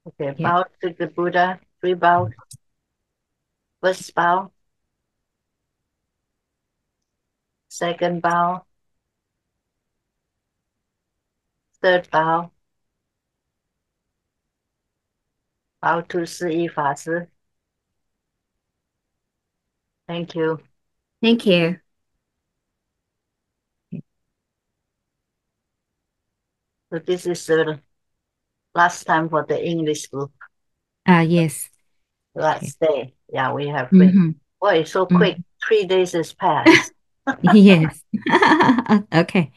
Okay, Yeah. bow to the Buddha, three bows. First bow, second bow, third bow, bow to Shi-Yi Fazi. Thank you. Thank you. So this is the last time for the English group. Yes. Okay. Last day. Yeah, we have finished. Mm-hmm. Boy, it's so quick. Mm. 3 days has passed. Yes. Okay.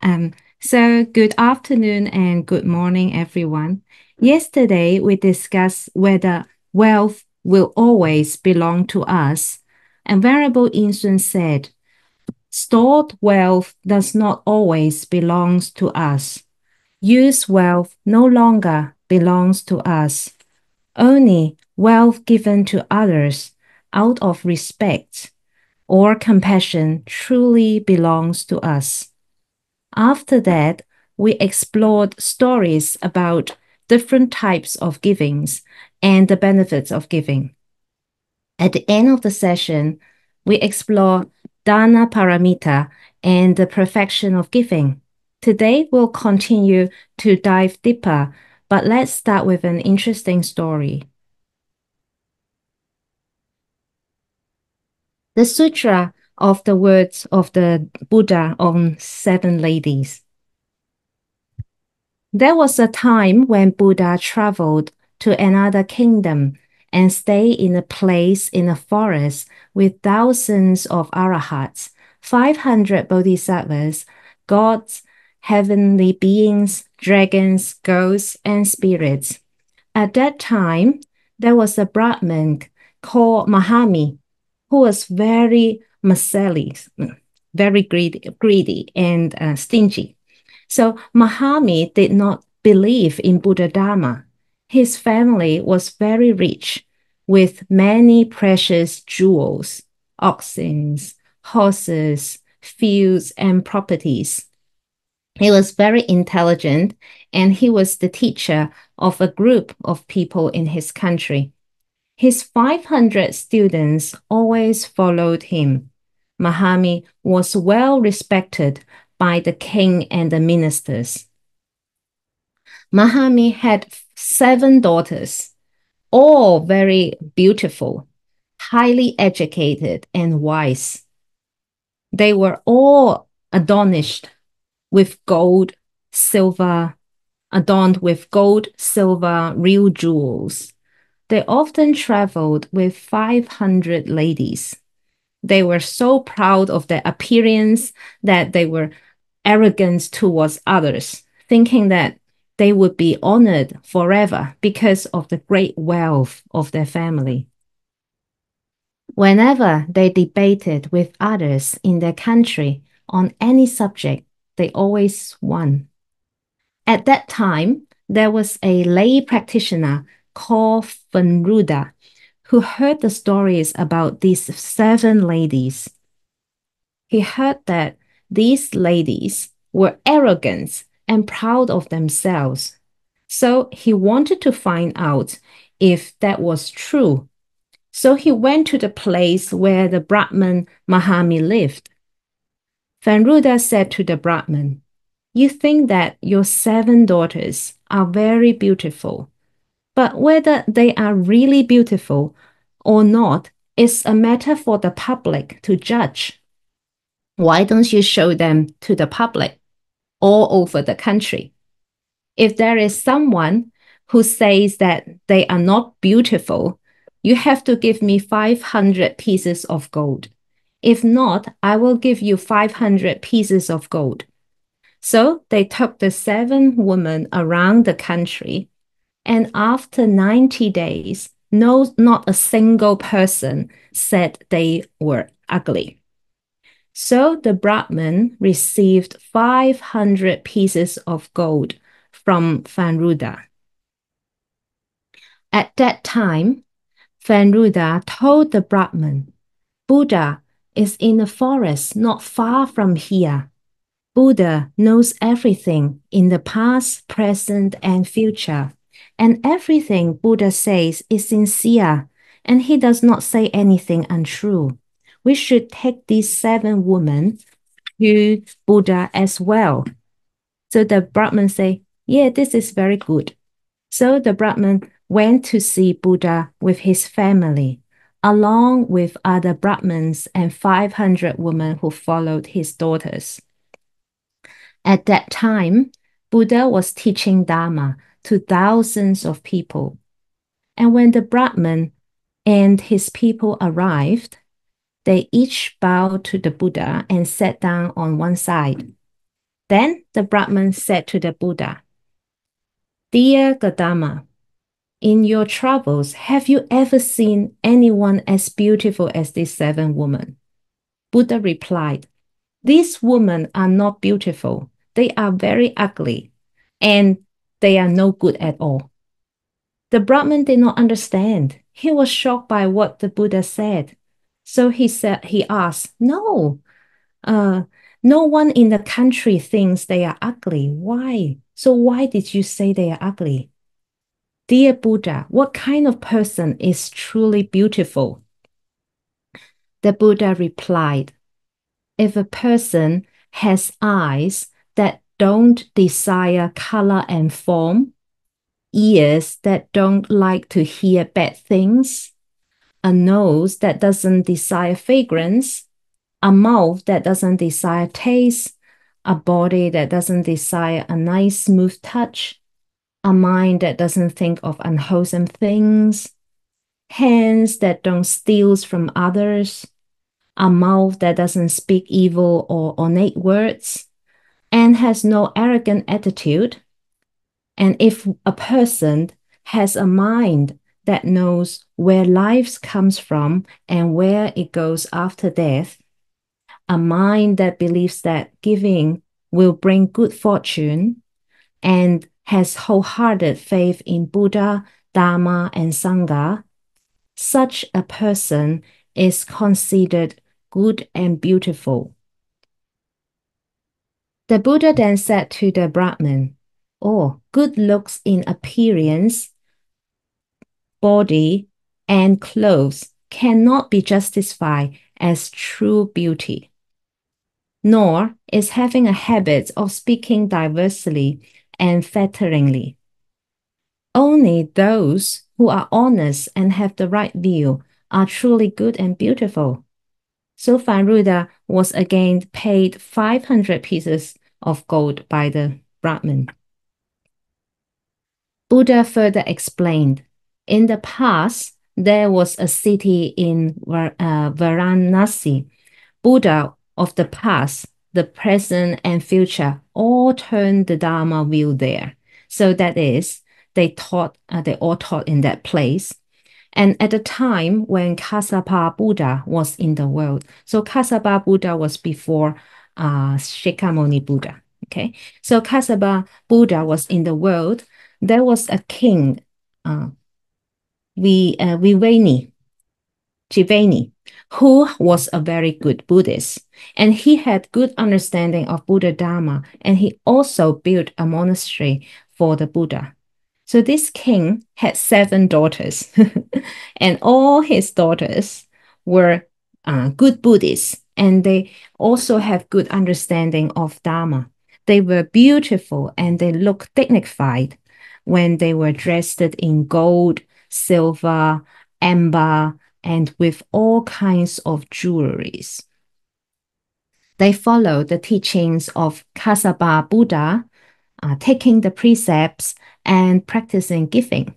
Um, so good afternoon and good morning, everyone. Yesterday, we discussed whether wealth will always belong to us. And Venerable Yin-Shun said, stored wealth does not always belong to us. Used wealth no longer belongs to us. Only wealth given to others out of respect or compassion truly belongs to us. After that, we explored stories about different types of givings and the benefits of giving. At the end of the session, we explore Dana Paramita and the perfection of giving. Today, we'll continue to dive deeper, but let's start with an interesting story. The Sutra of the words of the Buddha on seven ladies. There was a time when Buddha traveled to another kingdom and stayed in a place in a forest with thousands of arahats, 500 bodhisattvas, gods, heavenly beings, dragons, ghosts, and spirits. At that time, there was a Brahmin called Mahami who was very merciless, very greedy and stingy. So Mahami did not believe in Buddha Dharma. His family was very rich with many precious jewels, oxen, horses, fields, and properties. He was very intelligent and he was the teacher of a group of people in his country. His 500 students always followed him. Mahami was well respected by the king and the ministers. Mahami had seven daughters, all very beautiful, highly educated, and wise. They were all with gold, silver, adorned with gold, silver, real jewels. They often traveled with 500 ladies. They were so proud of their appearance that they were arrogant towards others, thinking that they would be honored forever because of the great wealth of their family. Whenever they debated with others in their country on any subject, they always won. At that time, there was a lay practitioner called Fenruda who heard the stories about these seven ladies. He heard that these ladies were arrogant and proud of themselves. So he wanted to find out if that was true. So he went to the place where the Brahman Mahami lived. Fenruda said to the Brahman, you think that your seven daughters are very beautiful, but whether they are really beautiful or not is a matter for the public to judge. Why don't you show them to the public all over the country? If there is someone who says that they are not beautiful, you have to give me 500 pieces of gold. If not, I will give you 500 pieces of gold. So they took the seven women around the country, and after 90 days, no, not a single person said they were ugly. So the Brahmin received 500 pieces of gold from Fanruda. At that time, Fanruda told the Brahmin, Buddha is in the forest not far from here. Buddha knows everything in the past, present, and future, and everything Buddha says is sincere, and he does not say anything untrue. We should take these 7 women to Buddha as well. So the Brahmin say, yeah, this is very good. So the Brahmin went to see Buddha with his family, along with other Brahmins and 500 women who followed his daughters. At that time, Buddha was teaching Dharma to thousands of people. And when the Brahmin and his people arrived, they each bowed to the Buddha and sat down on one side. Then the Brahmin said to the Buddha, Dear Gautama, in your travels, have you ever seen anyone as beautiful as these 7 women? Buddha replied, These women are not beautiful. They are very ugly, and they are no good at all. The Brahmin did not understand. He was shocked by what the Buddha said. So he asked, No, uh, no one in the country thinks they are ugly. Why? So why did you say they are ugly? Dear Buddha, what kind of person is truly beautiful? The Buddha replied, If a person has eyes that don't desire color and form, ears that don't like to hear bad things, a nose that doesn't desire fragrance, a mouth that doesn't desire taste, a body that doesn't desire a nice smooth touch, a mind that doesn't think of unwholesome things, hands that don't steal from others, a mouth that doesn't speak evil or ornate words, and has no arrogant attitude. And if a person has a mind that knows where life comes from and where it goes after death, a mind that believes that giving will bring good fortune, and has wholehearted faith in Buddha, Dharma, and Sangha, such a person is considered good and beautiful. The Buddha then said to the Brahmin, Oh, good looks in appearance, body, and clothes cannot be justified as true beauty, nor is having a habit of speaking diversely and flatteringly. Only those who are honest and have the right view are truly good and beautiful. So Faruda was again paid 500 pieces of gold by the Brahmin. Buddha further explained, in the past, there was a city in Varanasi. Buddha of the past, the present, and future all turned the Dharma wheel there. So that is, they all taught in that place. And at the time when Kassapa Buddha was in the world, so Kassapa Buddha was before Shakyamuni Buddha. Okay, so Kassapa Buddha was in the world. There was a king, uh, Viveni, Jivani, who was a very good Buddhist. And he had good understanding of Buddha Dharma, and he also built a monastery for the Buddha. So this king had 7 daughters, and all his daughters were good Buddhists, and they also have good understanding of Dharma. They were beautiful and they looked dignified when they were dressed in gold, silver, amber, and with all kinds of jewelries. They followed the teachings of Kassapa Buddha, taking the precepts and practicing giving.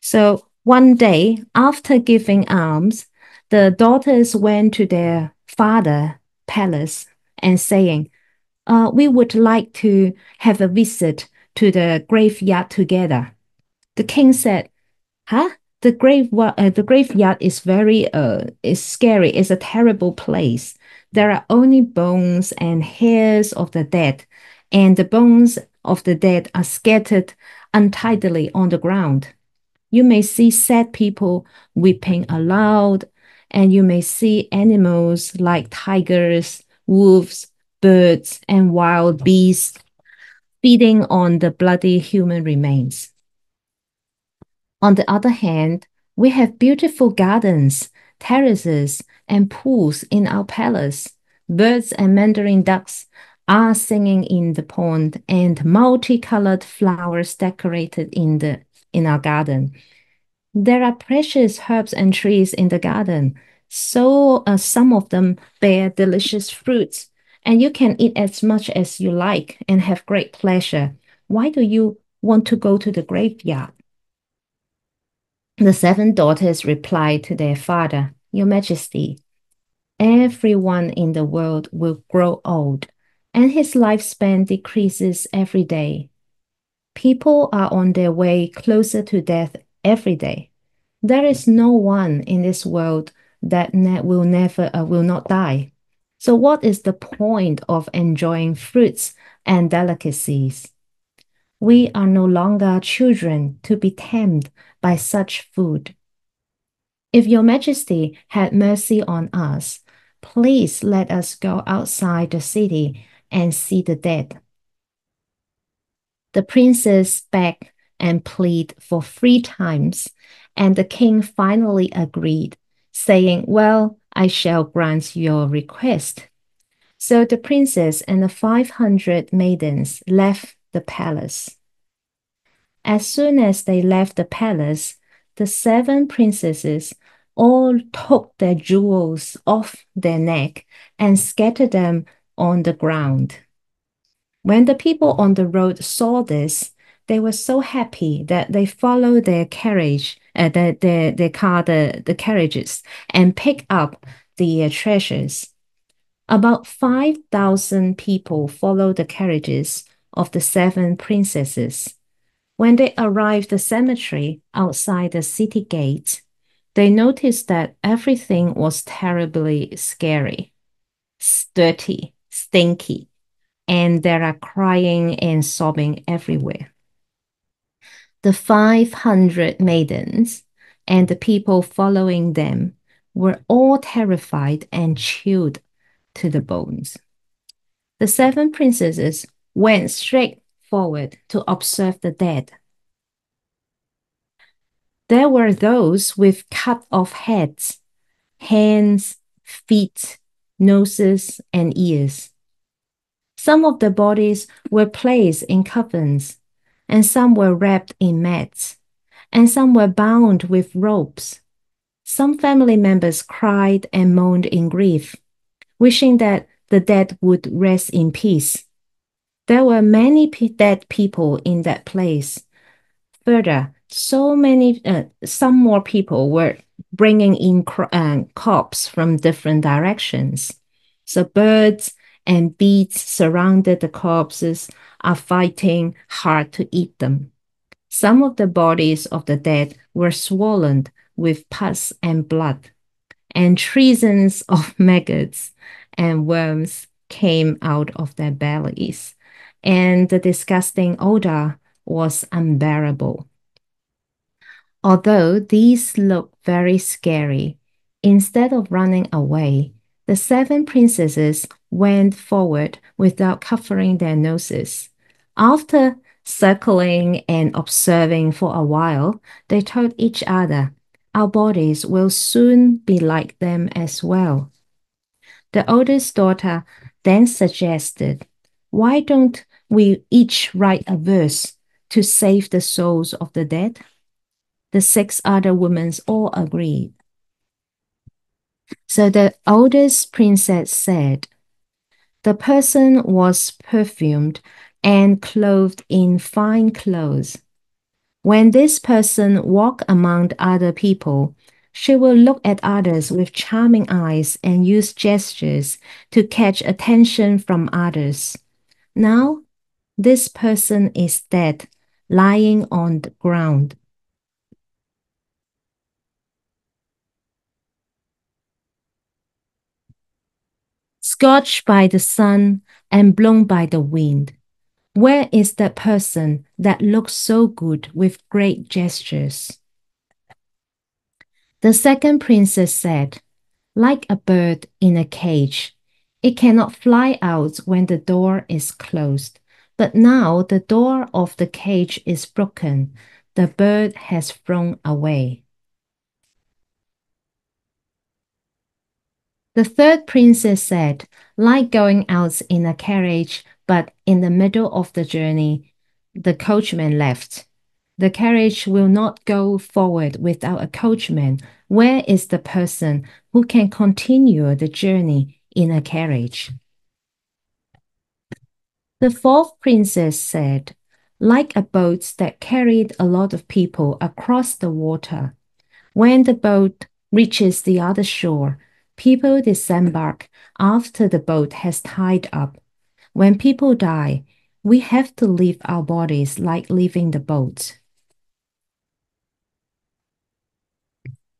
So one day, after giving alms, the daughters went to their father's palace and saying, we would like to have a visit to the graveyard together. The king said, Huh? The graveyard is scary. It's a terrible place. There are only bones and hairs of the dead, and the bones of the dead are scattered untidily on the ground. You may see sad people weeping aloud, and you may see animals like tigers, wolves, birds, and wild beasts feeding on the bloody human remains. On the other hand, we have beautiful gardens, terraces, and pools in our palace. Birds and mandarin ducks are singing in the pond, and multicolored flowers decorated in our garden. There are precious herbs and trees in the garden, so some of them bear delicious fruits, and you can eat as much as you like and have great pleasure. Why do you want to go to the graveyard? The seven daughters replied to their father, Your Majesty, everyone in the world will grow old, and his lifespan decreases every day. People are on their way closer to death every day. There is no one in this world that will not die. So what is the point of enjoying fruits and delicacies? We are no longer children to be tamed by such food. If your majesty had mercy on us, please let us go outside the city and see the dead. The princess begged and pleaded for 3 times, and the king finally agreed, saying, Well, I shall grant your request. So the princess and the 500 maidens left the palace. As soon as they left the palace, the 7 princesses all took their jewels off their neck and scattered them on the ground. When the people on the road saw this, they were so happy that they followed their carriage, their car, the carriages, and picked up the treasures. About 5,000 people followed the carriages of the 7 princesses. When they arrived at the cemetery outside the city gate, they noticed that everything was terribly scary, dirty, stinky, and there are crying and sobbing everywhere. The 500 maidens and the people following them were all terrified and chilled to the bones. The 7 princesses went straight forward to observe the dead. There were those with cut off heads, hands, feet, noses, and ears. Some of the bodies were placed in coffins, and some were wrapped in mats, and some were bound with ropes. Some family members cried and moaned in grief, wishing that the dead would rest in peace. There were many dead people in that place. Further, some more people were bringing in crops from different directions. So birds and bees surrounded the corpses, are fighting hard to eat them. Some of the bodies of the dead were swollen with pus and blood, and treasons of maggots and worms came out of their bellies, and the disgusting odor was unbearable. Although these looked very scary, instead of running away, the 7 princesses went forward without covering their noses. After circling and observing for a while, they told each other, Our bodies will soon be like them as well. The oldest daughter then suggested, Why don't we each write a verse to save the souls of the dead? The 6 other women all agreed. So the oldest princess said, The person was perfumed and clothed in fine clothes. When this person walk among other people, she will look at others with charming eyes and use gestures to catch attention from others. Now, this person is dead, lying on the ground. Scorched by the sun and blown by the wind. Where is that person that looks so good with great gestures? The second princess said, Like a bird in a cage, it cannot fly out when the door is closed, But now the door of the cage is broken. The bird has flown away. The third princess said, like going out in a carriage, but in the middle of the journey, the coachman left. The carriage will not go forward without a coachman. Where is the person who can continue the journey in a carriage? The fourth princess said, like a boat that carried a lot of people across the water. When the boat reaches the other shore, people disembark after the boat has tied up. When people die, we have to leave our bodies like leaving the boat.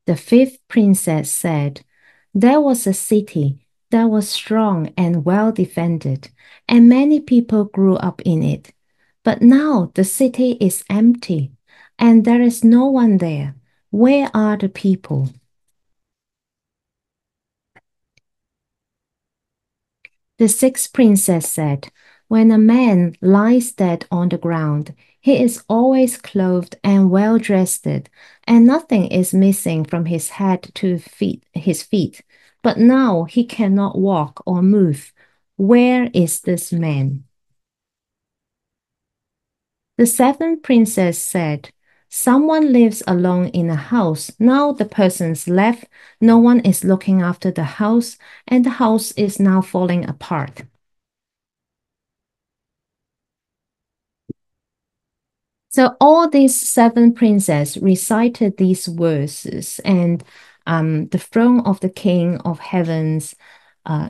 The fifth princess said, there was a city that was strong and well defended, and many people grew up in it. But now the city is empty, and there is no one there. Where are the people? The sixth princess said, when a man lies dead on the ground, he is always clothed and well dressed, and nothing is missing from his head to his feet. But now he cannot walk or move. Where is this man? The seventh princess said, someone lives alone in a house. Now the person's left. No one is looking after the house, and the house is now falling apart. So all these seven princes recited these verses, and the throne of the King of Heavens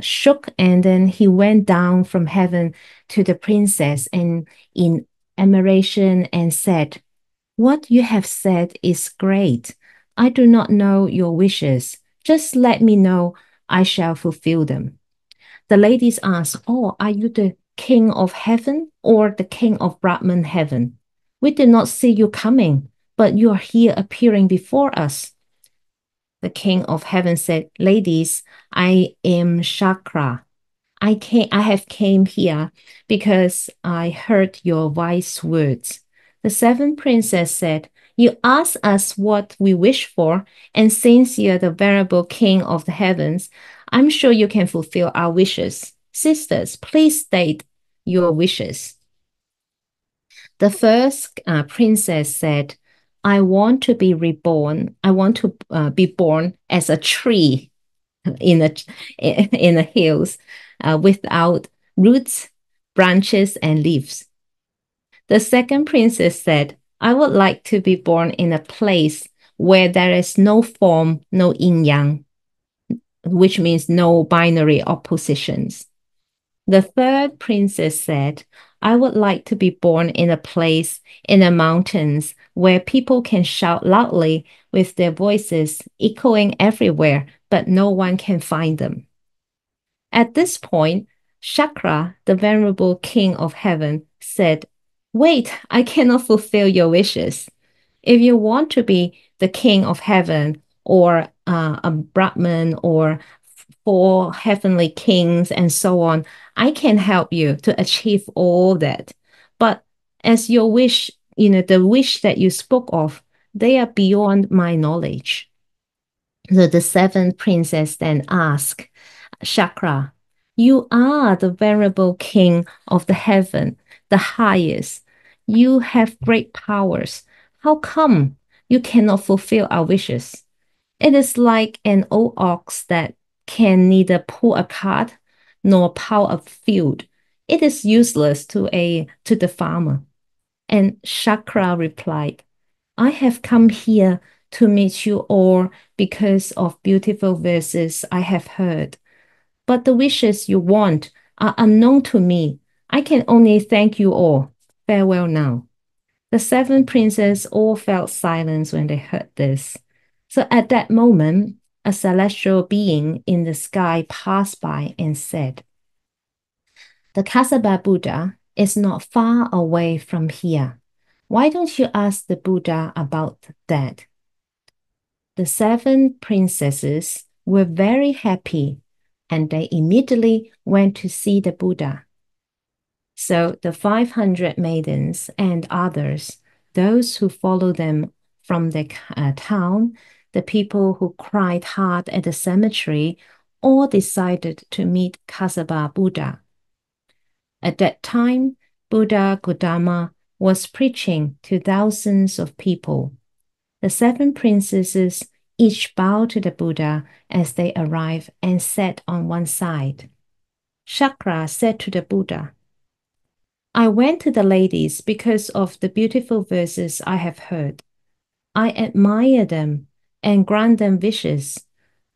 shook, and then he went down from heaven to the princess and in admiration and said, what you have said is great. I do not know your wishes. Just let me know. I shall fulfill them. The ladies asked, oh, are you the king of heaven or the king of Brahman heaven? We did not see you coming, but you are here appearing before us. The king of heaven said, ladies, I am Shakra. I have came here because I heard your wise words. The seven princes said, you ask us what we wish for, and since you're the venerable king of the heavens, I'm sure you can fulfill our wishes. Sisters, please state your wishes. The first princess said, I want to be reborn. I want to be born as a tree in the in the hills without roots, branches, and leaves. The second princess said, I would like to be born in a place where there is no form, no yin yang, which means no binary oppositions. The third princess said, I would like to be born in a place in the mountains where people can shout loudly with their voices echoing everywhere, but no one can find them. At this point, Shakra, the venerable king of heaven, said, wait, I cannot fulfill your wishes. If you want to be the king of heaven or a Brahman or four heavenly kings and so on, I can help you to achieve all that. But as your wish, the wish that you spoke of, they are beyond my knowledge. So the seventh princess then asked Shakra, you are the venerable king of the heaven, the highest. You have great powers. How come you cannot fulfill our wishes? It is like an old ox that can neither pull a cart nor plow a field. It is useless to the farmer. And Shakra replied, I have come here to meet you all because of beautiful verses I have heard. But the wishes you want are unknown to me. I can only thank you all. Farewell now. The seven princes all felt silence when they heard this. So at that moment, a celestial being in the sky passed by and said, the Kasaba Buddha is not far away from here. Why don't you ask the Buddha about that? The seven princesses were very happy and they immediately went to see the Buddha. So the 500 maidens and others, those who follow them from the town, the people who cried hard at the cemetery, all decided to meet Kasaba Buddha. At that time, Buddha Gautama was preaching to thousands of people. The seven princesses each bowed to the Buddha as they arrived and sat on one side. Shakra said to the Buddha, I went to the ladies because of the beautiful verses I have heard. I admire them and grant them wishes.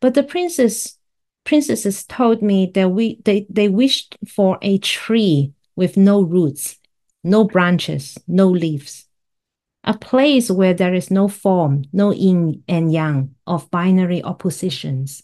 But the princesses told me that they wished for a tree with no roots, no branches, no leaves. A place where there is no form, no yin and yang of binary oppositions.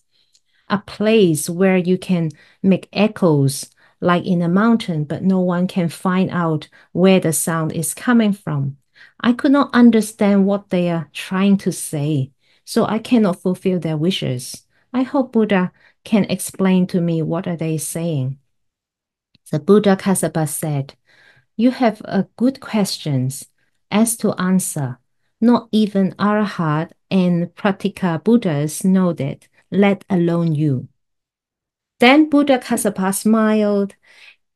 A place where you can make echoes like in a mountain, but no one can find out where the sound is coming from. I could not understand what they are trying to say, so I cannot fulfill their wishes. I hope Buddha can explain to me what are they saying. The Buddha Kassapa said, you have a good questions as to answer. Not even Arahat and Pratika Buddhas know that, let alone you. Then Buddha Kassapa smiled,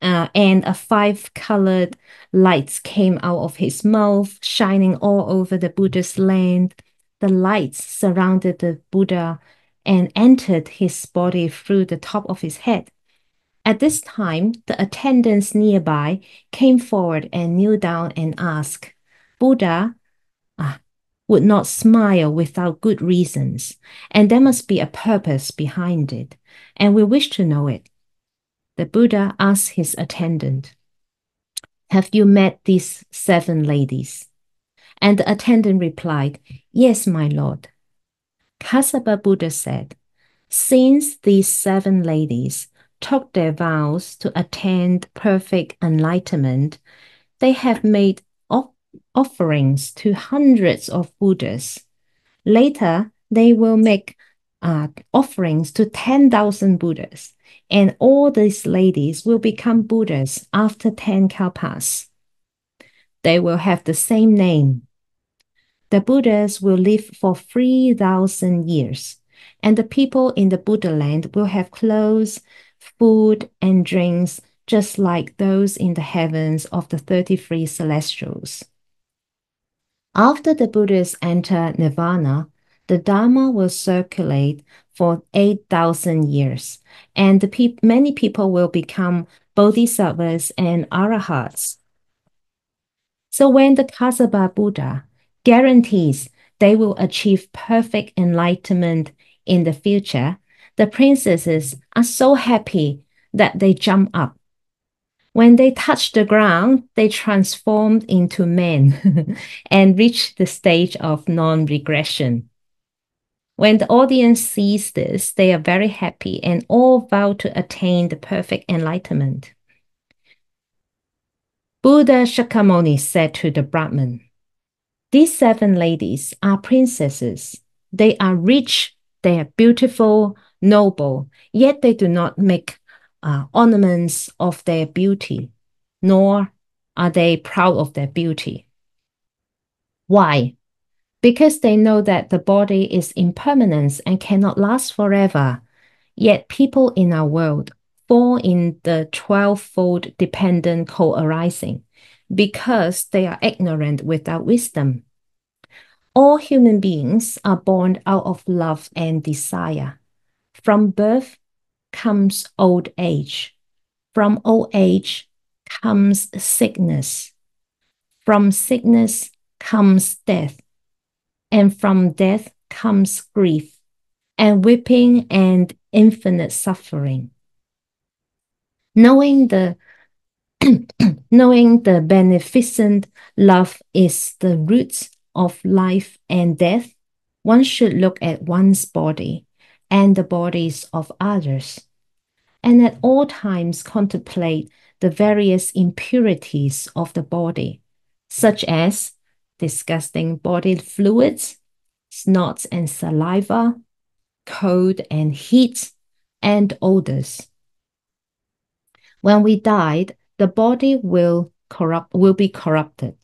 and a five-colored lights came out of his mouth, shining all over the Buddha's land. The lights surrounded the Buddha and entered his body through the top of his head. At this time, the attendants nearby came forward and kneeled down and asked, Buddha would not smile without good reasons, and there must be a purpose behind it, and we wish to know it. The Buddha asked his attendant, have you met these seven ladies? And the attendant replied, yes, my lord. Kassapa Buddha said, since these seven ladies took their vows to attain perfect enlightenment, they have made offerings to hundreds of Buddhas. Later, they will make offerings to 10,000 Buddhas, and all these ladies will become Buddhas after 10 kalpas. They will have the same name. The Buddhas will live for 3,000 years, and the people in the Buddha land will have clothes, food, and drinks just like those in the heavens of the 33 celestials. After the Buddhas enter nirvana, the Dharma will circulate for 8,000 years, and many people will become bodhisattvas and arahats. So when the Kassapa Buddha guarantees they will achieve perfect enlightenment in the future, the princesses are so happy that they jump up. When they touch the ground, they transformed into men and reach the stage of non-regression. When the audience sees this, they are very happy and all vow to attain the perfect enlightenment. Buddha Shakyamuni said to the Brahmin, these seven ladies are princesses. They are rich, they are beautiful, noble, yet they do not make ornaments of their beauty, nor are they proud of their beauty. Why? Because they know that the body is impermanent and cannot last forever. Yet people in our world fall in the 12-fold dependent co-arising because they are ignorant without wisdom. All human beings are born out of love and desire. From birth comes old age. From old age comes sickness. From sickness comes death. And from death comes grief and weeping and infinite suffering. Knowing the knowing the beneficent love is the roots of life and death, one should look at one's body and the bodies of others, and at all times contemplate the various impurities of the body, such as disgusting body fluids, snots and saliva, cold and heat, and odors. When we died, The body will be corrupted.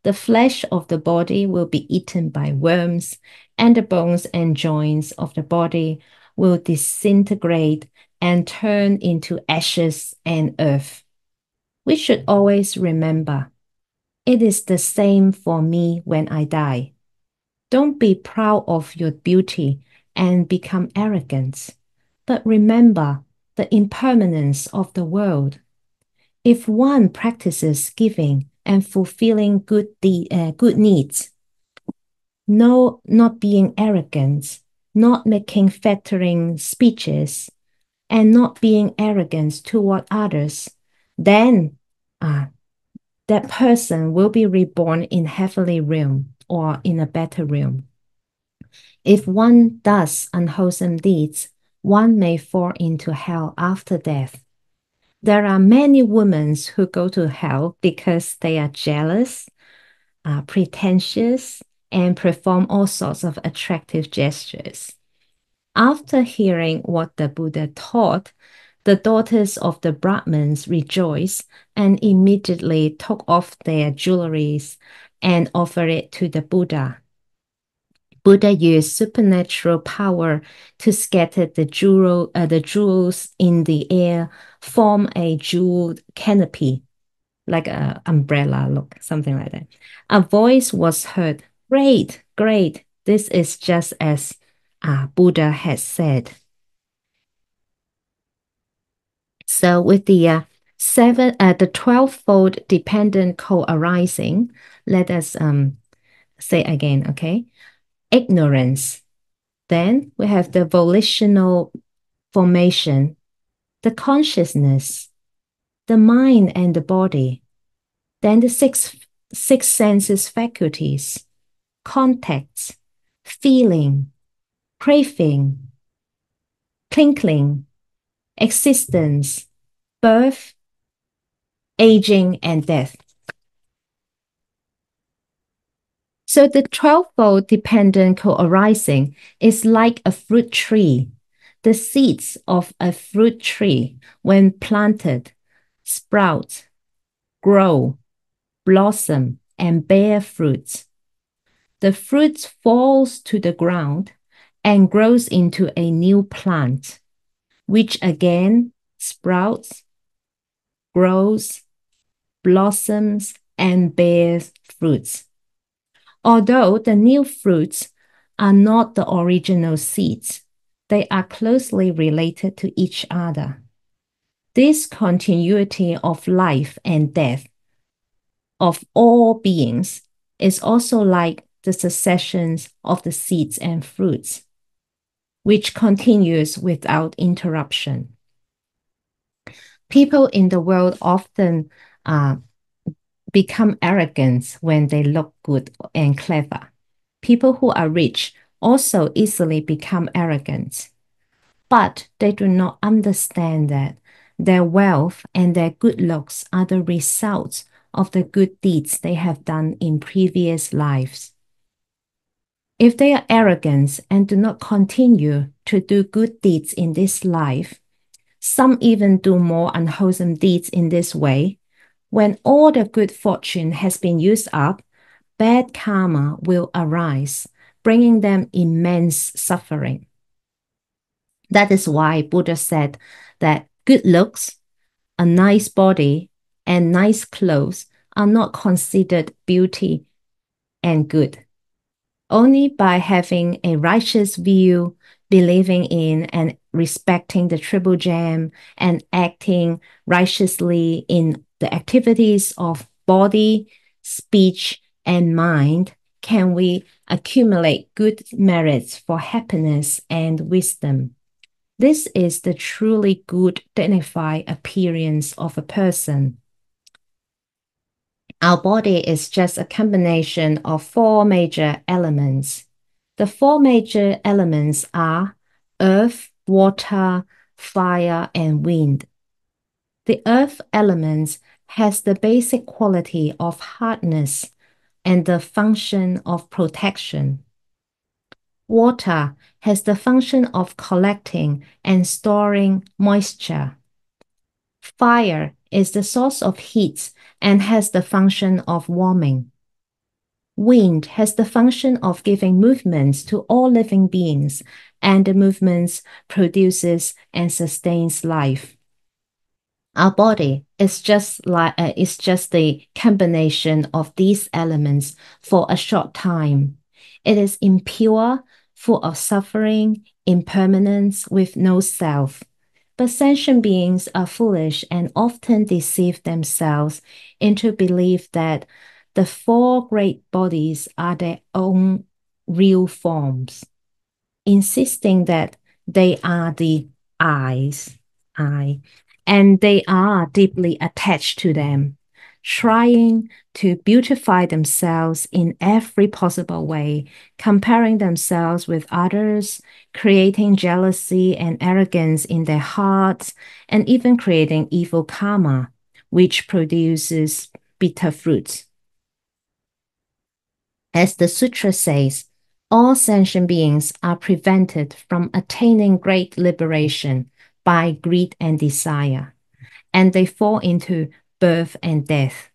The flesh of the body will be eaten by worms, and the bones and joints of the body will disintegrate and turn into ashes and earth. We should always remember it is the same for me when I die. Don't be proud of your beauty and become arrogant, but remember the impermanence of the world. If one practices giving and fulfilling good needs, no, not being arrogant, not making flattering speeches, and not being arrogant toward others, then uh, that person will be reborn in heavenly realm or in a better realm. If one does unwholesome deeds, one may fall into hell after death. There are many women who go to hell because they are jealous, pretentious, and perform all sorts of attractive gestures. After hearing what the Buddha taught, the daughters of the Brahmins rejoiced and immediately took off their jewelries and offered it to the Buddha. Buddha used supernatural power to scatter the jewels in the air, form a jeweled canopy, like an umbrella look, something like that. A voice was heard, "Great, great, this is just as Buddha had said." So with the 12-fold dependent co-arising, let us say again, okay? Ignorance. Then we have the volitional formation, the consciousness, the mind and the body. Then the six senses faculties, contacts, feeling, craving, twinkling, existence, birth, aging, and death. So the 12-fold dependent co-arising is like a fruit tree. The seeds of a fruit tree, when planted, sprout, grow, blossom, and bear fruits. The fruit falls to the ground and grows into a new plant, which again sprouts, grows, blossoms, and bears fruits. Although the new fruits are not the original seeds, they are closely related to each other. This continuity of life and death of all beings is also like the successions of the seeds and fruits, which continues without interruption. People in the world often become arrogant when they look good and clever. People who are rich also easily become arrogant, but they do not understand that their wealth and their good looks are the results of the good deeds they have done in previous lives. If they are arrogant and do not continue to do good deeds in this life, some even do more unwholesome deeds in this way. When all the good fortune has been used up, bad karma will arise, bringing them immense suffering. That is why Buddha said that good looks, a nice body, and nice clothes are not considered beauty and good. Only by having a righteous view, believing in and respecting the Triple Gem, and acting righteously in the activities of body, speech, and mind can we accumulate good merits for happiness and wisdom. This is the truly good, dignified appearance of a person. Our body is just a combination of four major elements. The four major elements are earth, water, fire, and wind. The earth element has the basic quality of hardness and the function of protection. Water has the function of collecting and storing moisture. Fire is the source of heat and has the function of warming. Wind has the function of giving movements to all living beings, and the movements produces and sustains life. Our body is just the combination of these elements for a short time. It is impure, full of suffering, impermanence, with no self. But sentient beings are foolish and often deceive themselves into belief that the four great bodies are their own real forms, insisting that they are the eyes, I, and they are deeply attached to them, trying to beautify themselves in every possible way, comparing themselves with others, creating jealousy and arrogance in their hearts, and even creating evil karma, which produces bitter fruits. As the sutra says, all sentient beings are prevented from attaining great liberation by greed and desire, and they fall into birth and death.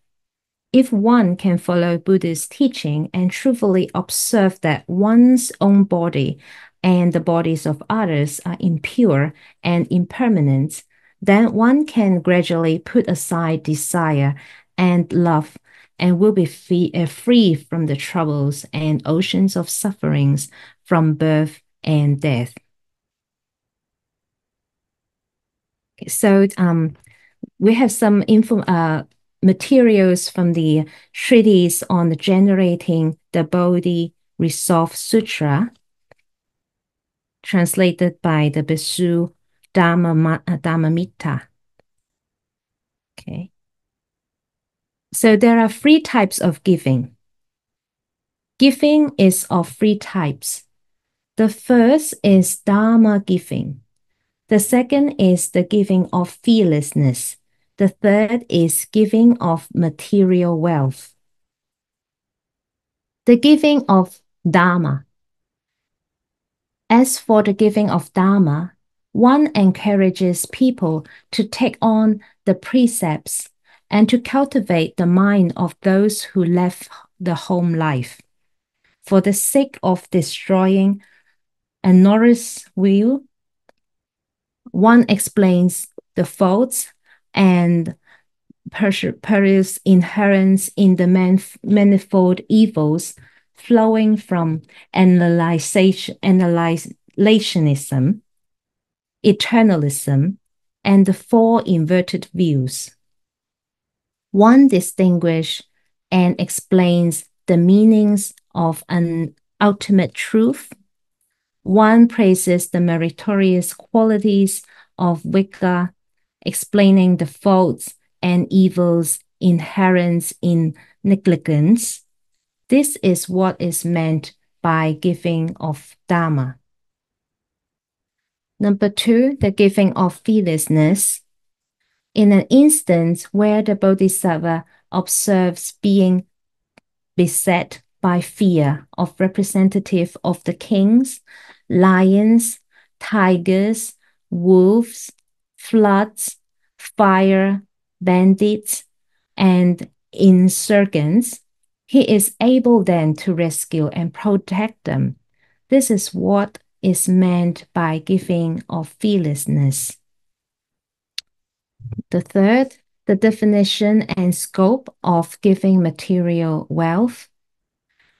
If one can follow Buddha's teaching and truthfully observe that one's own body and the bodies of others are impure and impermanent, then one can gradually put aside desire and love and will be free from the troubles and oceans of sufferings from birth and death. So we have some materials from the treatise on generating the Bodhi Resolve Sutra, translated by the Bhikkhu Dhammamita. Okay. So there are three types of giving. Giving is of three types. The first is Dharma giving. The second is the giving of fearlessness. The third is giving of material wealth. The giving of Dharma. As for the giving of Dharma, one encourages people to take on the precepts and to cultivate the mind of those who left the home life for the sake of destroying a Norris wheel. One explains the faults and perils inherent in the manifold evils flowing from annihilationism, eternalism, and the four inverted views. One distinguishes and explains the meanings of an ultimate truth. One praises the meritorious qualities of Vika, explaining the faults and evils inherent in negligence. This is what is meant by giving of Dharma. Number two, the giving of fearlessness. In an instance where the Bodhisattva observes being beset by fear of representative of the kings, lions, tigers, wolves, floods, fire, bandits, and insurgents, he is able then to rescue and protect them. This is what is meant by giving of fearlessness. The third, the definition and scope of giving material wealth.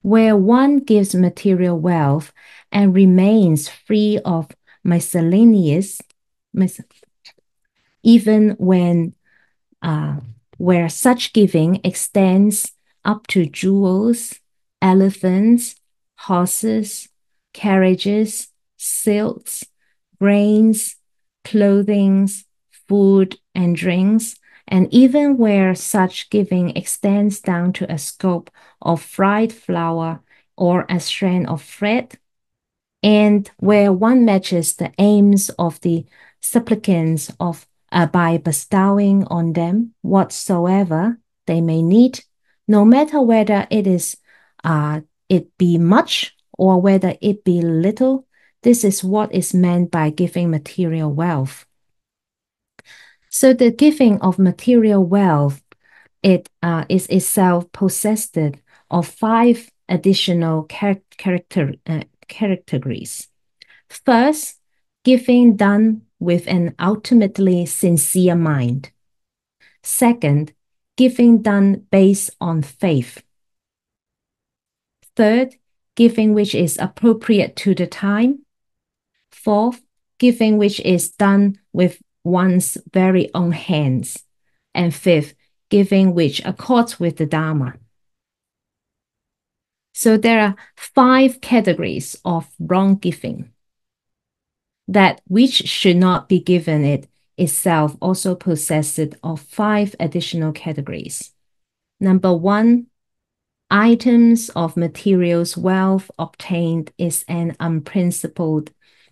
Where one gives material wealth and remains free of miscellaneous, even when where such giving extends up to jewels, elephants, horses, carriages, silks, grains, clothing, food, and drinks, and even where such giving extends down to a scope of fried flour or a strand of thread, and where one matches the aims of the supplicants by bestowing on them whatsoever they may need, no matter whether it be much or whether it be little. This is what is meant by giving material wealth. So the giving of material wealth, it is itself possessed of five additional categories. First, giving done with an ultimately sincere mind. Second, giving done based on faith. Third, giving which is appropriate to the time. Fourth, giving which is done with one's very own hands. And fifth, giving which accords with the Dharma. So there are five categories of wrong giving. That which should not be given it itself also possesses of five additional categories. Number one, items of materials wealth obtained is an unprincipled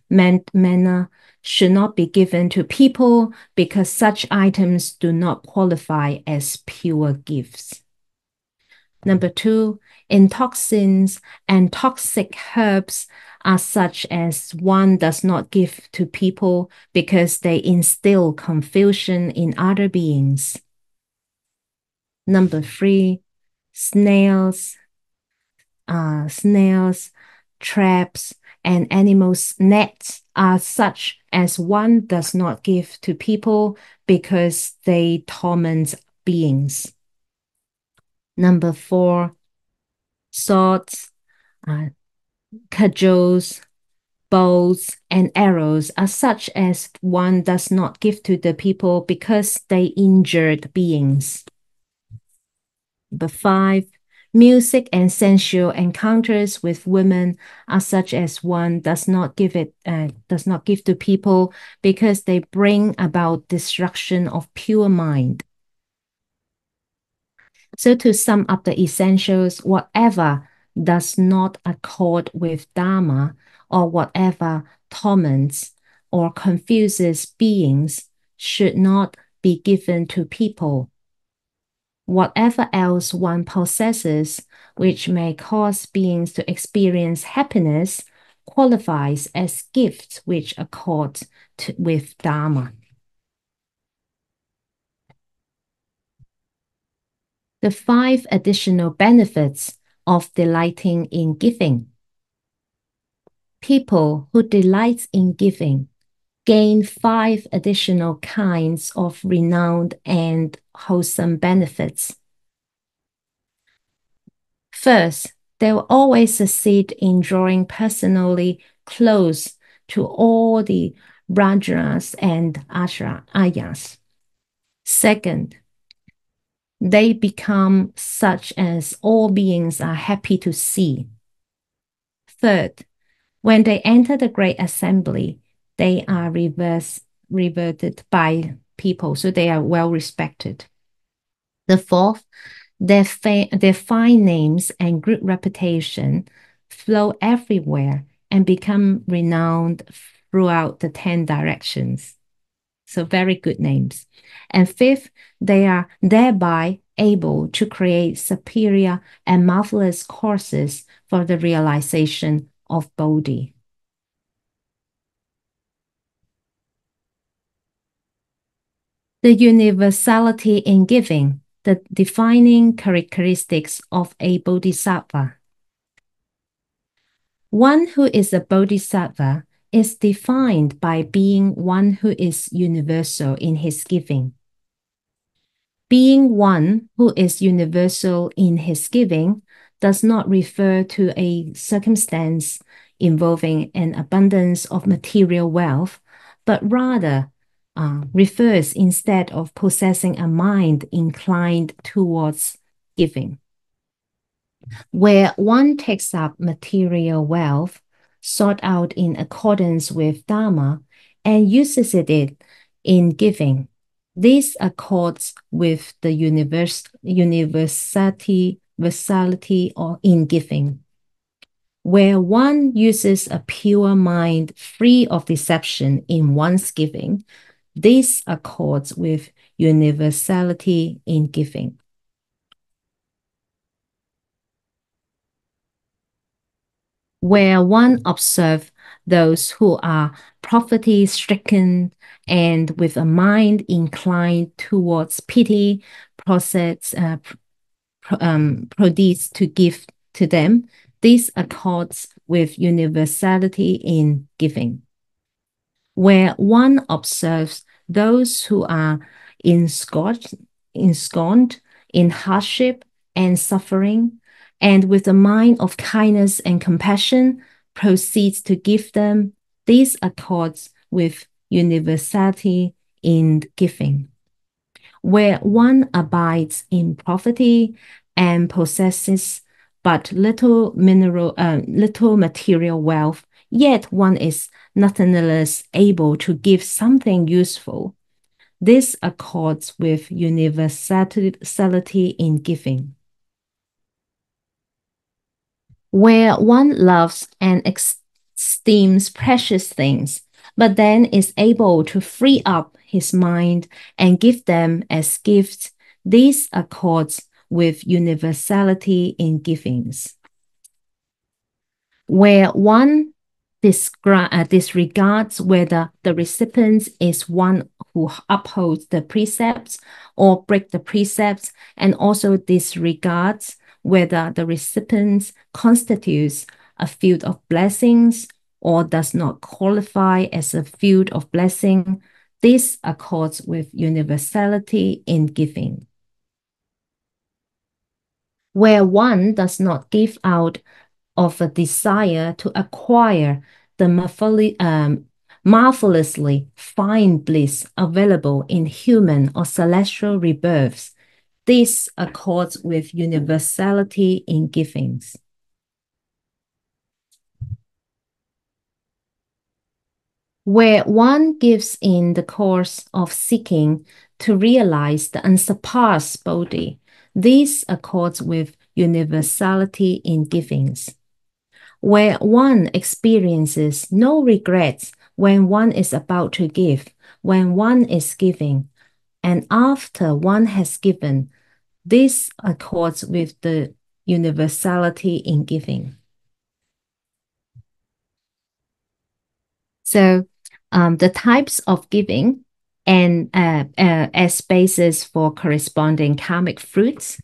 manner should not be given to people because such items do not qualify as pure gifts. Number two, intoxins and toxic herbs are such as one does not give to people because they instill confusion in other beings. Number three, snails, traps, and animals' nets are such as one does not give to people because they torment beings. Number four, swords, uh, cudgels, bows, and arrows are such as one does not give to the people because they injured beings. Number five, music and sensual encounters with women are such as one does not give to people because they bring about destruction of pure mind. So to sum up the essentials, whatever does not accord with Dharma or whatever torments or confuses beings should not be given to people. Whatever else one possesses, which may cause beings to experience happiness, qualifies as gifts which accord with Dharma. The five additional benefits of delighting in giving. People who delight in giving gain five additional kinds of renowned and wholesome benefits. First, they will always succeed in drawing personally close to all the rajas and ayas. Second, they become such as all beings are happy to see. Third, when they enter the great assembly, they are reverted by people, so they are well respected. The fourth, their fine names and good reputation flow everywhere and become renowned throughout the 10 directions. So very good names. And fifth, they are thereby able to create superior and marvelous courses for the realization of Bodhi. The universality in giving, the defining characteristics of a bodhisattva. One who is a bodhisattva is defined by being one who is universal in his giving. Being one who is universal in his giving does not refer to a circumstance involving an abundance of material wealth, but rather refers instead of possessing a mind inclined towards giving. Where one takes up material wealth sought out in accordance with Dharma and uses it in giving, this accords with the universality or in giving. Where one uses a pure mind free of deception in one's giving, this accords with universality in giving. Where one observes those who are poverty-stricken and with a mind inclined towards pity, process, proceeds to give to them. This accords with universality in giving, where one observes those who are ensconced, ensconced in hardship and suffering, and with a mind of kindness and compassion proceeds to give them. This accords with universality in giving, where one abides in poverty and possesses but little material wealth, yet one is nonetheless able to give something useful. This accords with universality in giving, where one loves and esteems precious things, but then is able to free up his mind and give them as gifts. This accords with universality in givings, where one disregards whether the recipient is one who upholds the precepts or break the precepts, and also disregards whether the recipient constitutes a field of blessings or does not qualify as a field of blessing. This accords with universality in giving, where one does not give out of a desire to acquire the marvelously fine bliss available in human or celestial rebirths. This accords with universality in givings, where one gives in the course of seeking to realize the unsurpassed Bodhi. This accords with universality in givings, where one experiences no regrets when one is about to give, when one is giving, and after one has given. This accords with the universality in giving. So the types of giving and as basis for corresponding karmic fruits.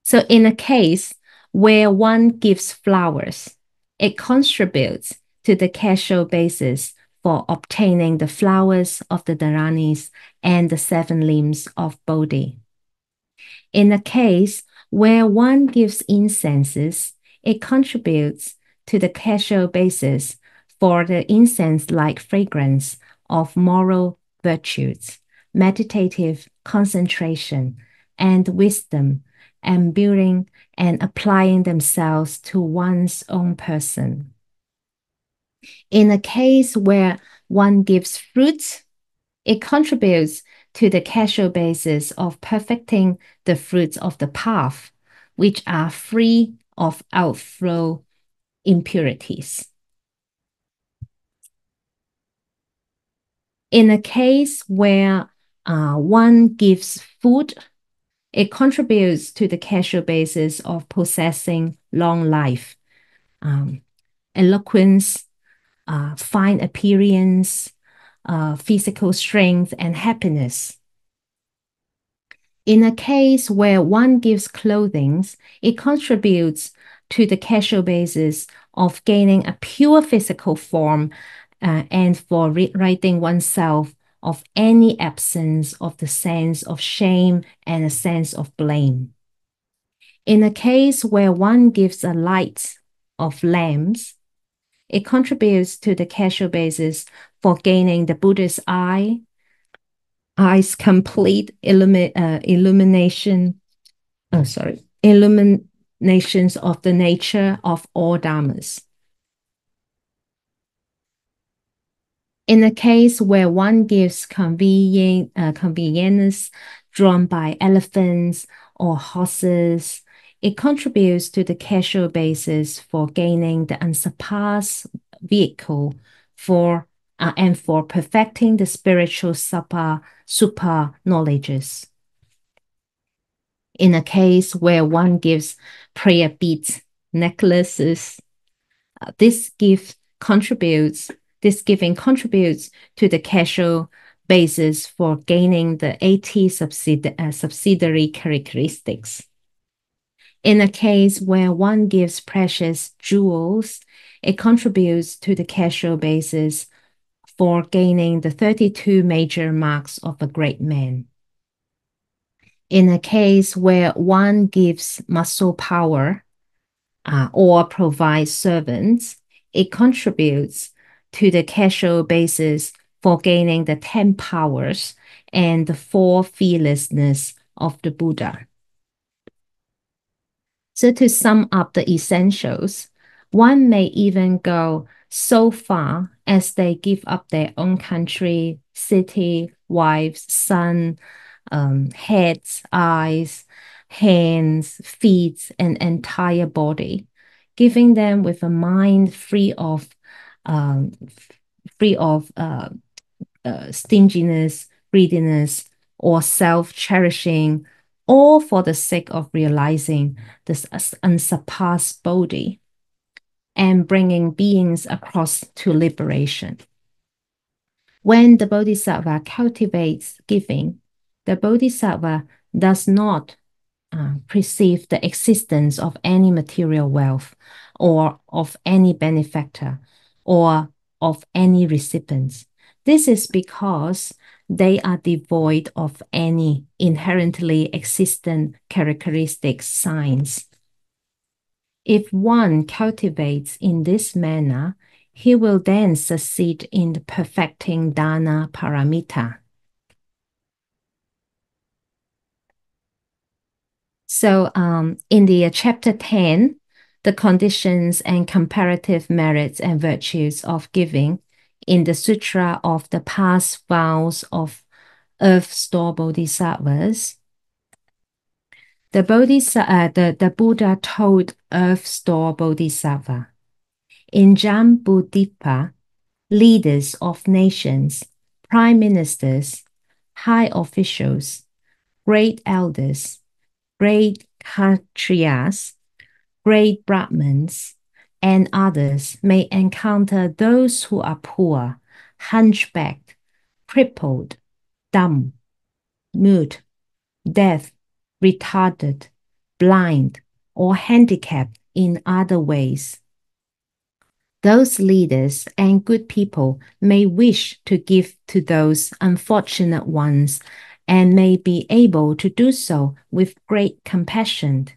So in a case where one gives flowers, it contributes to the causal basis for obtaining the flowers of the Dharanis and the seven limbs of Bodhi. In a case where one gives incenses, it contributes to the causal basis for the incense-like fragrance of moral virtues, meditative concentration, and wisdom, and building and applying themselves to one's own person. In a case where one gives fruits, it contributes to the causal basis of perfecting the fruits of the path, which are free of outflow impurities. In a case where one gives food, it contributes to the causal basis of possessing long life, eloquence, fine appearance, physical strength, and happiness. In a case where one gives clothing, it contributes to the causal basis of gaining a pure physical form and for ridding oneself of any absence of the sense of shame and a sense of blame. In a case where one gives a light of lamps, it contributes to the causal basis for gaining the Buddha's eye's complete illuminations of the nature of all dharmas. In a case where one gives convenience drawn by elephants or horses, it contributes to the causal basis for gaining the unsurpassed vehicle for and for perfecting the spiritual super knowledges. In a case where one gives prayer beads, necklaces, This gift contributes, this giving contributes to the causal basis for gaining the 80 subsidiary characteristics. In a case where one gives precious jewels, it contributes to the causal basis for gaining the 32 major marks of a great man. In a case where one gives muscle power or provides servants, it contributes to the causal basis for gaining the 10 powers and the 4 fearlessness of the Buddha. So to sum up the essentials, one may even go so far as they give up their own country, city, wives, son, heads, eyes, hands, feet, and entire body, giving them with a mind um, free of stinginess, greediness, or self-cherishing, all for the sake of realizing this unsurpassed body and bringing beings across to liberation. When the Bodhisattva cultivates giving, the Bodhisattva does not perceive the existence of any material wealth or of any benefactor or of any recipients. This is because they are devoid of any inherently existent characteristic signs. If one cultivates in this manner, he will then succeed in perfecting dana paramita. So in the chapter 10, the conditions and comparative merits and virtues of giving, in the Sutra of the past vows of Earth Store Bodhisattvas, the Buddha told Earth Store Bodhisattva, in Jambudipa, leaders of nations, prime ministers, high officials, great elders, great Kshatriyas, great Brahmins, and others may encounter those who are poor, hunchbacked, crippled, dumb, mute, deaf, retarded, blind, or handicapped in other ways. Those leaders and good people may wish to give to those unfortunate ones and may be able to do so with great compassion,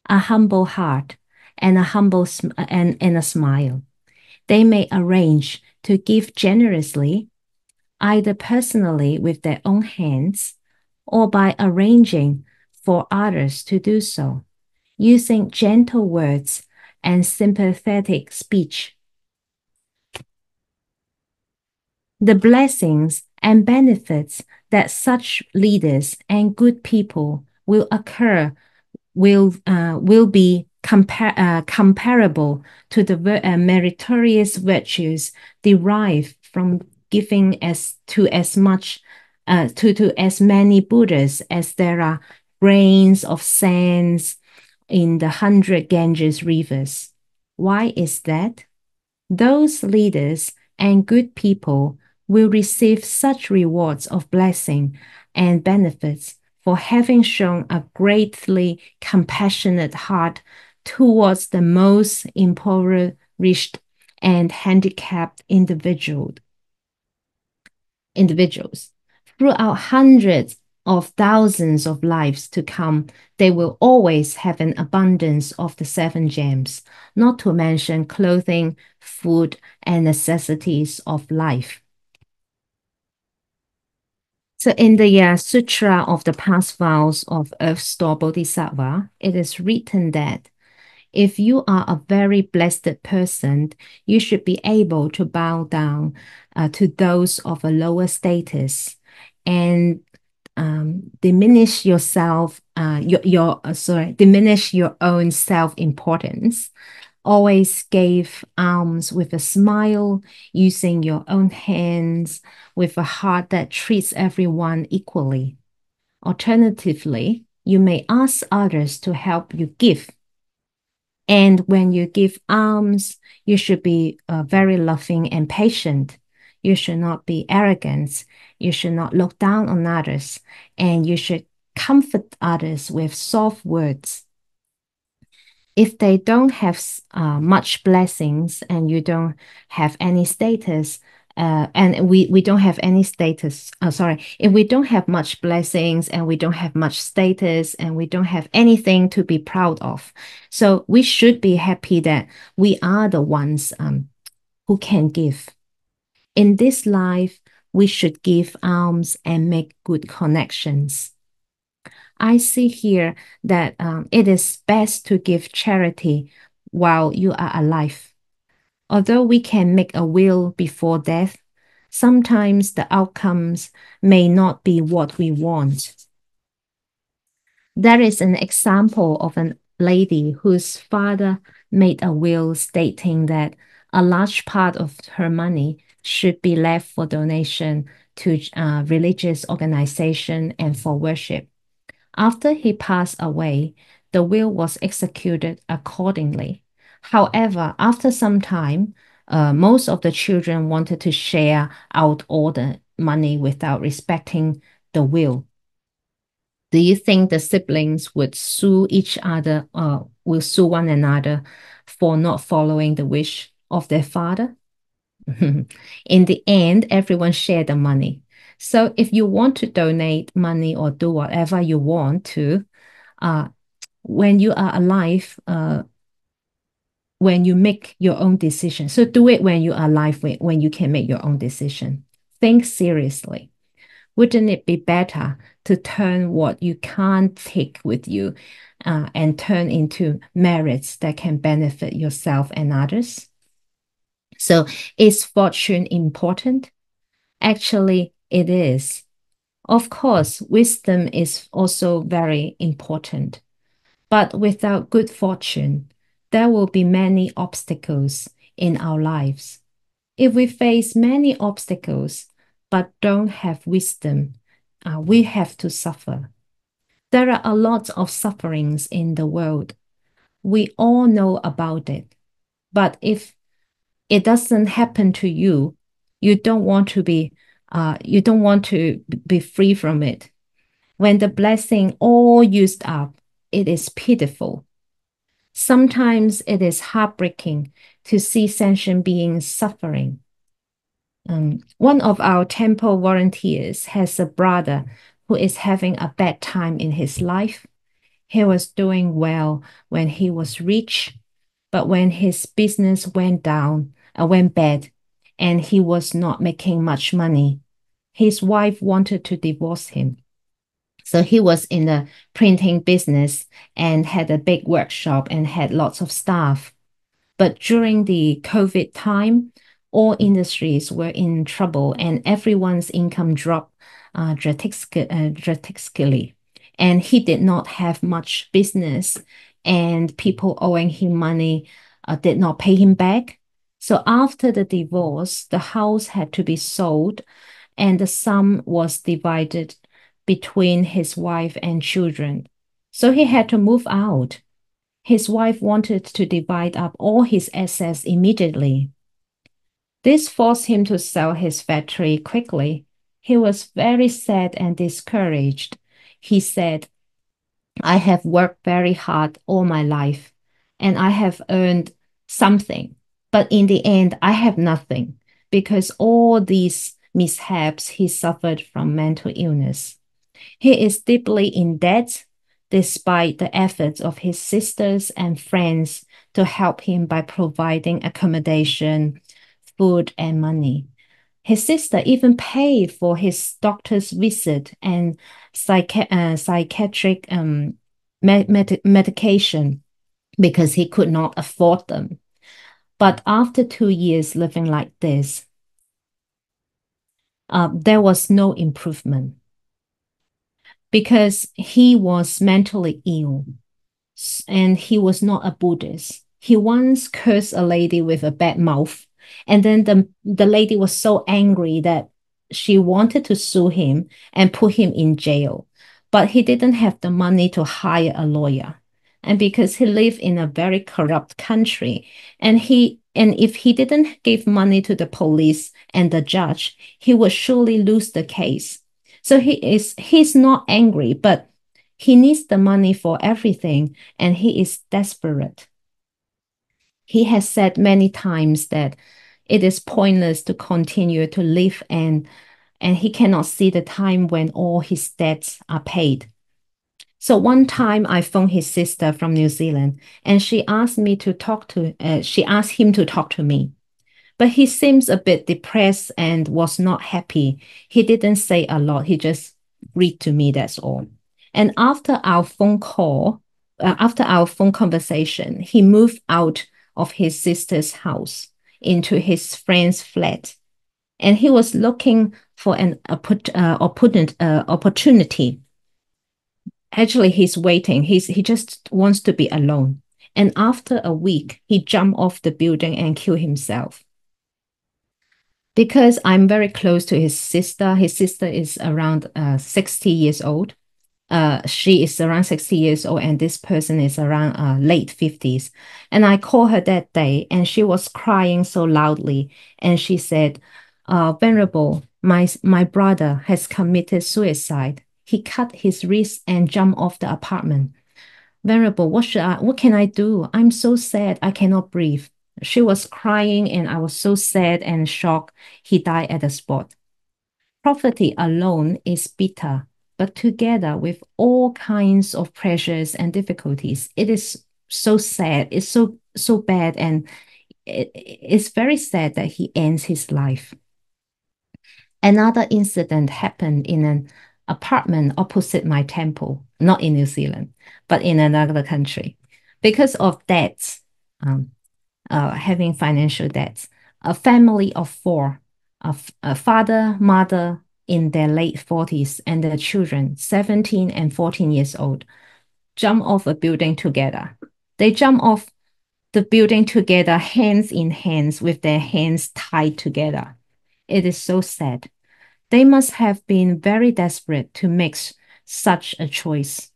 a humble heart, and and a smile. They may arrange to give generously, either personally with their own hands or by arranging for others to do so, using gentle words and sympathetic speech. The blessings and benefits that such leaders and good people will occur will be comparable to the meritorious virtues derived from giving as much to as many Buddhas as there are grains of sands in the 100 Ganges rivers. Why is that? Those leaders and good people will receive such rewards of blessing and benefits for having shown a greatly compassionate heart towards the most impoverished and handicapped individuals. Throughout hundreds of thousands of lives to come, they will always have an abundance of the 7 gems, not to mention clothing, food, and necessities of life. So in the Sutra of the Past Vows of Earth Store Bodhisattva, it is written that if you are a very blessed person, you should be able to bow down to those of a lower status and diminish yourself, diminish your own self-importance. Always give alms with a smile, using your own hands, with a heart that treats everyone equally. Alternatively, you may ask others to help you give. And when you give alms, you should be very loving and patient. You should not be arrogant. You should not look down on others. And you should comfort others with soft words. If they don't have much blessings and you don't have any status, and we don't have any status, sorry, if we don't have much blessings and we don't have much status and we don't have anything to be proud of, so we should be happy that we are the ones who can give. In this life, we should give alms and make good connections. I see here that it is best to give charity while you are alive. Although we can make a will before death, sometimes the outcomes may not be what we want. There is an example of a lady whose father made a will stating that a large part of her money should be left for donation to religious organization and for worship. After he passed away, the will was executed accordingly. However, after some time, most of the children wanted to share out all the money without respecting the will. Do you think the siblings would sue each other, will sue one another for not following the wish of their father? In the end, everyone shared the money. So if you want to donate money or do whatever you want to, uh, when you are alive, when you make your own decision. So do it when you are alive, when you can make your own decision. Think seriously. Wouldn't it be better to turn what you can't take with you and turn into merits that can benefit yourself and others? So is fortune important? Actually, it is. Of course, wisdom is also very important. But without good fortune, there will be many obstacles in our lives. If we face many obstacles but don't have wisdom, we have to suffer. There are a lot of sufferings in the world. We all know about it. But if it doesn't happen to you, you don't want to be free from it. When the blessing all used up, it is pitiful. Sometimes it is heartbreaking to see sentient beings suffering. One of our temple volunteers has a brother who is having a bad time in his life. He was doing well when he was rich, but when his business went bad, and he was not making much money, his wife wanted to divorce him. So he was in the printing business and had a big workshop and had lots of staff. But during the COVID time, all industries were in trouble and everyone's income dropped drastically. And he did not have much business, and people owing him money did not pay him back. So after the divorce, the house had to be sold and the sum was divided between his wife and children. So he had to move out. His wife wanted to divide up all his assets immediately. This forced him to sell his factory quickly. He was very sad and discouraged. He said, I have worked very hard all my life and I have earned something, but in the end, I have nothing because all these mishaps he suffered from mental illness. He is deeply in debt despite the efforts of his sisters and friends to help him by providing accommodation, food, and money. His sister even paid for his doctor's visit and psychiatric medication because he could not afford them. But after 2 years living like this, there was no improvement because he was mentally ill and he was not a Buddhist. He once cursed a lady with a bad mouth, and then the lady was so angry that she wanted to sue him and put him in jail. But he didn't have the money to hire a lawyer. and because he lived in a very corrupt country, and if he didn't give money to the police and the judge, he would surely lose the case. So he's not angry, but he needs the money for everything, and he is desperate. He has said many times that it is pointless to continue to live, and he cannot see the time when all his debts are paid. So one time I phoned his sister from New Zealand, and she asked him to talk to me. But he seems a bit depressed and was not happy. He didn't say a lot. He just read to me, that's all. And after our phone conversation, he moved out of his sister's house into his friend's flat. And he was looking for an opportunity. Actually, he's waiting. He just wants to be alone. And after a week, he jumped off the building and killed himself. Because I'm very close to his sister is around 60 years old. She is around 60 years old, and this person is around late 50s. And I called her that day, and she was crying so loudly. And she said, Venerable, my brother has committed suicide. He cut his wrist and jumped off the apartment. Venerable, what can I do? I'm so sad, I cannot breathe. She was crying, and I was so sad and shocked. He died at the spot. Poverty alone is bitter, but together with all kinds of pressures and difficulties, it is so sad. It's so bad, and it's very sad that he ends his life. Another incident happened in an apartment opposite my temple, not in New Zealand, but in another country. Because of debts, um, having financial debts, a family of four, a father, mother in their late 40s, and their children, 17 and 14 years old, jump off a building together. They jump off the building together, hands in hands, with their hands tied together. It is so sad. They must have been very desperate to make such a choice.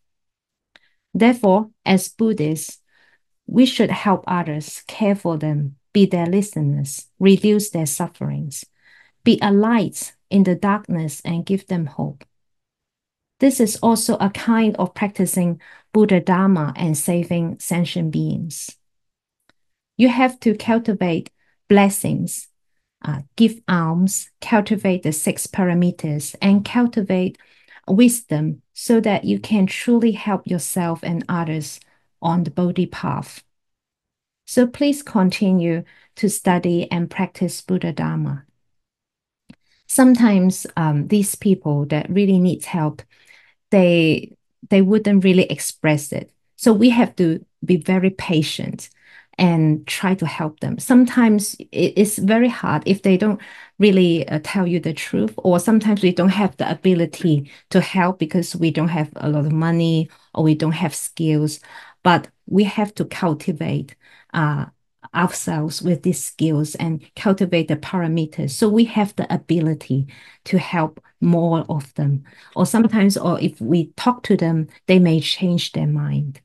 Therefore, as Buddhists, we should help others, care for them, be their listeners, reduce their sufferings, be a light in the darkness, and give them hope. This is also a kind of practicing Buddha Dharma and saving sentient beings. You have to cultivate blessings, give alms, cultivate the 6 parameters, and cultivate wisdom so that you can truly help yourself and others on the Bodhi path. So please continue to study and practice Buddha Dharma. Sometimes these people that really need help, they wouldn't really express it. So we have to be very patient and try to help them. Sometimes it's very hard if they don't really tell you the truth, or sometimes we don't have the ability to help because we don't have a lot of money or we don't have skills. But we have to cultivate uh, ourselves with these skills and cultivate the parameters so we have the ability to help more of them. Or sometimes, or if we talk to them, they may change their mind.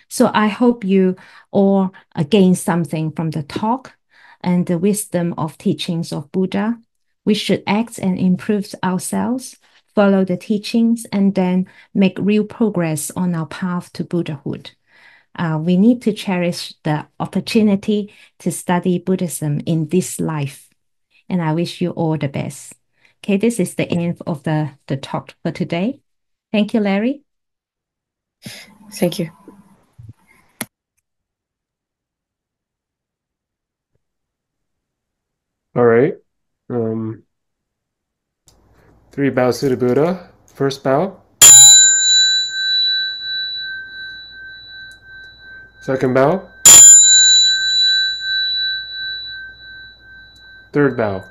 So I hope you all gain something from the talk and the wisdom of teachings of Buddha. We should act and improve ourselves, follow the teachings, and then make real progress on our path to Buddhahood. We need to cherish the opportunity to study Buddhism in this life. And I wish you all the best. Okay, this is the end of the talk for today. Thank you, Larry. Thank you. All right. 3 bows to the Buddha. First bow. Second bow. Third bow.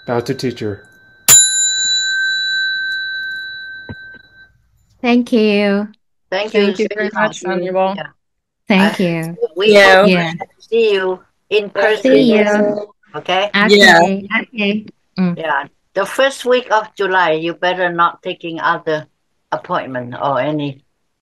Bow to teacher. Thank you. Thank you Thank you very much, Honorable. Yeah. Thank you. We Yeah. hope Yeah. to see you in person. See you. Okay? Yeah. Okay. Yeah. The first week of July, you better not taking other appointment or any